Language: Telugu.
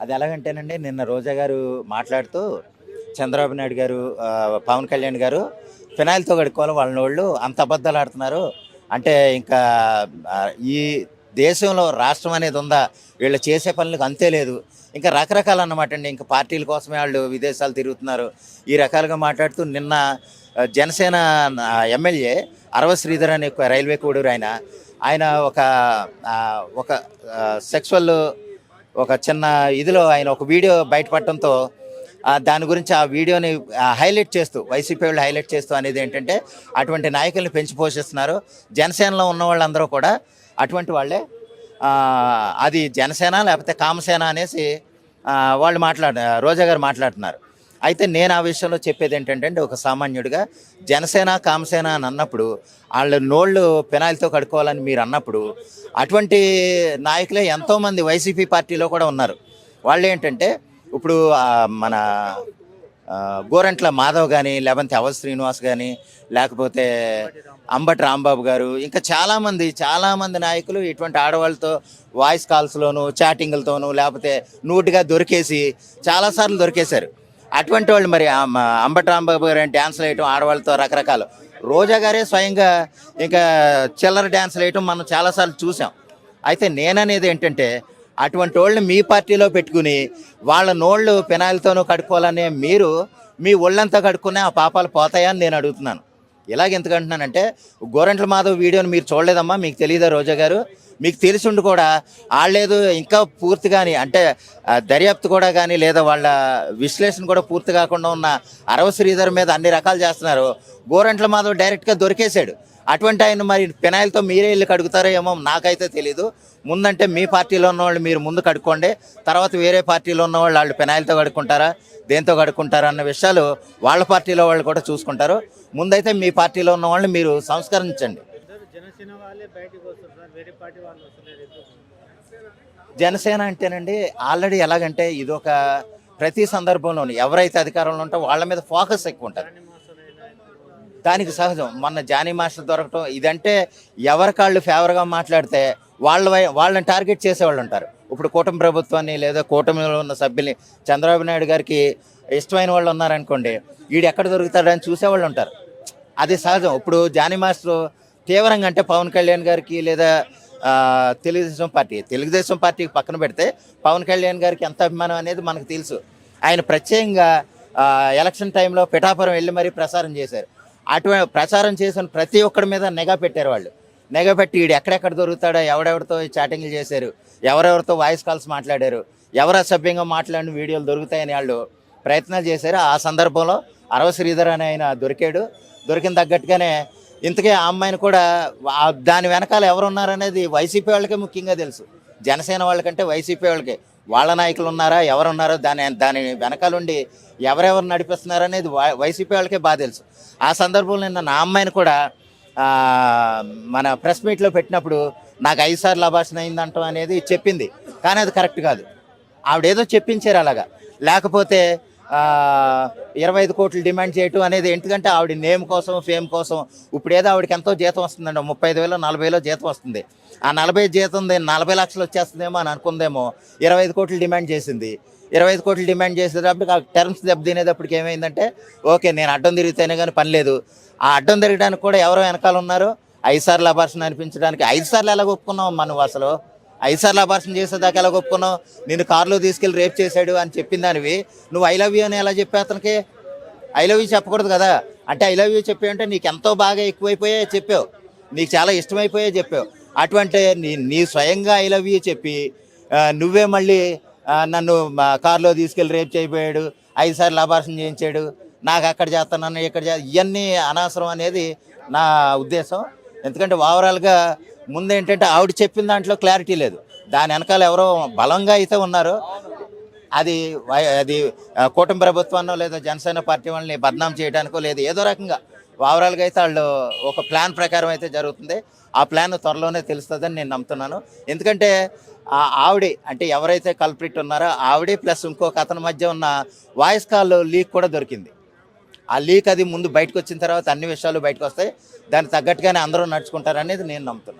అది ఎలాగంటేనండి, నిన్న రోజా గారు మాట్లాడుతూ చంద్రబాబు నాయుడు గారు, పవన్ కళ్యాణ్ గారు ఫినాయిల్తో కడుక్కోవాలి వాళ్ళనోళ్ళు అంత అబద్ధాలు ఆడుతున్నారు. అంటే ఇంకా ఈ దేశంలో రాష్ట్రం అనేది ఉందా, వీళ్ళు చేసే పనులకు అంతే లేదు. ఇంకా రకరకాలు అన్నమాట అండి. ఇంకా పార్టీల కోసమే వాళ్ళు విదేశాలు తిరుగుతున్నారు. ఈ రకాలుగా మాట్లాడుతూ నిన్న జనసేన ఎమ్మెల్యే అరవ శ్రీధర్ అనే రైల్వే కోడూరు ఆయన ఒక ఒక సెక్సువల్ ఒక చిన్న ఇదిలో ఆయన ఒక వీడియో బయటపడటంతో దాని గురించి ఆ వీడియోని హైలైట్ చేస్తూ వైసీపీ వాళ్ళు హైలైట్ చేస్తూ అనేది ఏంటంటే అటువంటి నాయకుల్ని పెంచి పోషిస్తున్నారు. జనసేనలో ఉన్న వాళ్ళందరూ కూడా అటువంటి వాళ్ళే. అది జనసేన లేకపోతే కామసేన అనేసి వాళ్ళు రోజా గారు మాట్లాడుతున్నారు. అయితే నేను ఆ విషయంలో చెప్పేది ఏంటంటే, ఒక సామాన్యుడిగా జనసేన కామసేన అని అన్నప్పుడు వాళ్ళ నోళ్ళు పెనాయిల్తో కడుక్కోవాలని మీరు అన్నప్పుడు అటువంటి నాయకులే ఎంతోమంది వైసీపీ పార్టీలో కూడా ఉన్నారు. వాళ్ళు ఏంటంటే ఇప్పుడు మన గోరంట్ల మాధవ్ కానీ, లేకపోతే అవధ్ శ్రీనివాస్ కానీ, లేకపోతే అంబటి రాంబాబు గారు, ఇంకా చాలామంది నాయకులు ఇటువంటి ఆడవాళ్ళతో వాయిస్ కాల్స్లోను చాటింగ్లతోనూ లేకపోతే నూటిగా దొరికేసి చాలాసార్లు దొరికేశారు. అటువంటి వాళ్ళు మరి అంబటి రాంబాబు గారు డ్యాన్స్లు వేయటం ఆడవాళ్ళతో రకరకాలు, రోజా గారే స్వయంగా ఇంకా చిల్లర డ్యాన్స్లు వేయటం మనం చాలాసార్లు చూసాం. అయితే నేననేది ఏంటంటే అటువంటి వాళ్ళని మీ పార్టీలో పెట్టుకుని వాళ్ళ నోళ్ళు పెనాయిల్తోనూ కడుక్కోవాలనే మీరు మీ ఒళ్ళంతా కడుక్కునే ఆ పాపాలు పోతాయని నేను అడుగుతున్నాను. ఇలాగ ఎందుకంటున్నానంటే, గోరంట్ల మాధవ్ వీడియోని మీరు చూడలేదమ్మా, మీకు తెలియదా రోజా గారు? మీకు తెలిసి ఉండి కూడా వాళ్ళేదో ఇంకా పూర్తి కానీ అంటే దర్యాప్తు కూడా కానీ లేదా వాళ్ళ విశ్లేషణ కూడా పూర్తి కాకుండా ఉన్న అరవ శ్రీధర్ మీద అన్ని రకాలు చేస్తున్నారు. గోరంట్ల మాధవ్ డైరెక్ట్గా దొరికేశాడు. అటువంటి ఆయన మరి పెనాయిల్తో మీరే ఇల్లు కడుగుతారో ఏమో నాకైతే తెలీదు. ముందంటే మీ పార్టీలో ఉన్న వాళ్ళు మీరు ముందు కడుక్కోండి, తర్వాత వేరే పార్టీలో ఉన్న వాళ్ళు పెనాయిల్తో కడుక్కుంటారా దేంతో కడుక్కుంటారా అన్న విషయాలు వాళ్ళ పార్టీలో వాళ్ళు కూడా చూసుకుంటారు. ముందైతే మీ పార్టీలో ఉన్న వాళ్ళని మీరు సంస్కరించండి. జనసేన అంటేనండి ఆల్రెడీ ఎలాగంటే ఇదొక ప్రతి సందర్భంలోనూ ఎవరైతే అధికారంలో ఉంటే వాళ్ళ మీద ఫోకస్ ఎక్కువ ఉంటుంది. దానికి సహజం. మొన్న జానీ మాస్టర్ దొరకటం ఇదంటే ఎవరికాళ్ళు ఫేవర్గా మాట్లాడితే వాళ్ళని టార్గెట్ చేసేవాళ్ళు ఉంటారు. ఇప్పుడు కూటమి ప్రభుత్వాన్ని లేదా కూటమిలో ఉన్న సభ్యుల్ని చంద్రబాబు నాయుడు గారికి ఇష్టమైన వాళ్ళు ఉన్నారనుకోండి, వీడు ఎక్కడ దొరుకుతాడని చూసేవాళ్ళు ఉంటారు. అది సహజం. ఇప్పుడు జానీ మాస్టర్ తీవ్రంగా అంటే పవన్ కళ్యాణ్ గారికి లేదా తెలుగుదేశం పార్టీకి పక్కన పెడితే పవన్ కళ్యాణ్ గారికి ఎంత అభిమానం అనేది మనకు తెలుసు. ఆయన ప్రత్యేకంగా ఎలక్షన్ టైంలో పిఠాపురం వెళ్ళి మరీ ప్రచారం చేశారు. అటువంటి ప్రచారం చేసిన ప్రతి ఒక్కడి మీద నిఘా పెట్టారు వాళ్ళు. నిఘా పెట్టి వీడు ఎక్కడెక్కడ దొరుకుతాడో, ఎవరెవరితో చాటింగ్లు చేశారు, ఎవరెవరితో వాయిస్ కాల్స్ మాట్లాడారు, ఎవరు అసభ్యంగా మాట్లాడిన వీడియోలు దొరుకుతాయని వాళ్ళు ప్రయత్నాలు చేశారు. ఆ సందర్భంలో అరవ శ్రీధర్ అని ఆయన దొరికాడు. దొరికిన తగ్గట్టుగానే ఇంతకే ఆ అమ్మాయిని కూడా దాని వెనకాల ఎవరున్నారనేది వైసీపీ వాళ్ళకే ముఖ్యంగా తెలుసు. జనసేన వాళ్ళకంటే వైసీపీ వాళ్ళకే వాళ్ళ నాయకులు ఉన్నారా, ఎవరున్నారో దాని వెనకాలండి ఎవరెవరు నడిపిస్తున్నారనేది వైసీపీ వాళ్ళకే బాగా తెలుసు. ఆ సందర్భంలో నిన్న నా అమ్మాయిని కూడా మన ప్రెస్ మీట్లో పెట్టినప్పుడు నాకు 5 సార్లు అభాషణ అయిందంటాం అనేది చెప్పింది. కానీ అది కరెక్ట్ కాదు. ఆవిడేదో చెప్పించారు అలాగా. లేకపోతే 25 కోట్లు డిమాండ్ చేయటం అనేది ఎందుకంటే ఆవిడ నేమ్ కోసం ఫేమ్ కోసం. ఇప్పుడు ఏదో ఆవిడకి ఎంతో జీతం వస్తుందండి, 35,000 40,000 జీతం వస్తుంది. ఆ 40 జీతం 40 లక్షలు వచ్చేస్తుందేమో అని అనుకుందేమో 25 కోట్లు డిమాండ్ చేసింది. 25 కోట్లు డిమాండ్ చేసేటప్పుడు ఆ టర్మ్స్ దెబ్బతినేటప్పటికి ఏమైందంటే, ఓకే నేను అడ్డం తిరిగితేనే కానీ పని లేదు. ఆ అడ్డం తిరగడానికి కూడా ఎవరో వెనకాల ఉన్నారు. 5 సార్లు అభాషణ అనిపించడానికి 5 సార్లు ఎలా ఒప్పుకున్నావు మనం? అసలు 5 సార్లు అభాషణ చేసేదాకా ఎలా ఒప్పుకున్నావు? నిన్ను కారులో తీసుకెళ్ళి రేప్ చేశాడు అని చెప్పిన దానివి నువ్వు ఐ లవ్ యూ అని ఎలా చెప్పావు అతనికి? ఐ లవ్ యూ చెప్పకూడదు కదా. అంటే ఐ లవ్ యూ చెప్పావు అంటే నీకు ఎంతో బాగా ఎక్కువైపోయే చెప్పావు, నీకు చాలా ఇష్టమైపోయే చెప్పావు. అటువంటి నీ స్వయంగా ఐ లవ్ యూ చెప్పి నువ్వే మళ్ళీ నన్ను కారులో తీసుకెళ్ళి రేప్ చేయబోయాడు, 5 సార్లు అభాషణ చేయించాడు, నాకు అక్కడ చేస్తానన్ను ఇక్కడ ఇవన్నీ అనవసరం అనేది నా ఉద్దేశం. ఎందుకంటే ఓవరాల్గా ముందేంటంటే ఆవిడ చెప్పిన దాంట్లో క్లారిటీ లేదు. దాని వెనకాల ఎవరో బలంగా అయితే ఉన్నారు. అది కూటమి ప్రభుత్వాన్నో లేదా జనసేన పార్టీ వాళ్ళని బద్నాం చేయడానికో లేదు, ఏదో రకంగా ఓవరాల్గా అయితే వాళ్ళు ఒక ప్లాన్ ప్రకారం అయితే జరుగుతుంది. ఆ ప్లాన్ త్వరలోనే తెలుస్తుందని నేను నమ్ముతున్నాను. ఎందుకంటే ఆవిడే అంటే ఎవరైతే కల్ప్రిట్ ఉన్నారో ఆవిడే ప్లస్ ఇంకొక అతని మధ్య ఉన్న వాయిస్ కాల్ లీక్ కూడా దొరికింది. ఆ లీక్ అది ముందు బయటకు వచ్చిన తర్వాత అన్ని విషయాలు బయటకు వస్తాయి. దానికి తగ్గట్టుగానే అందరూ నడుచుకుంటారనేది నేను నమ్ముతున్నాను.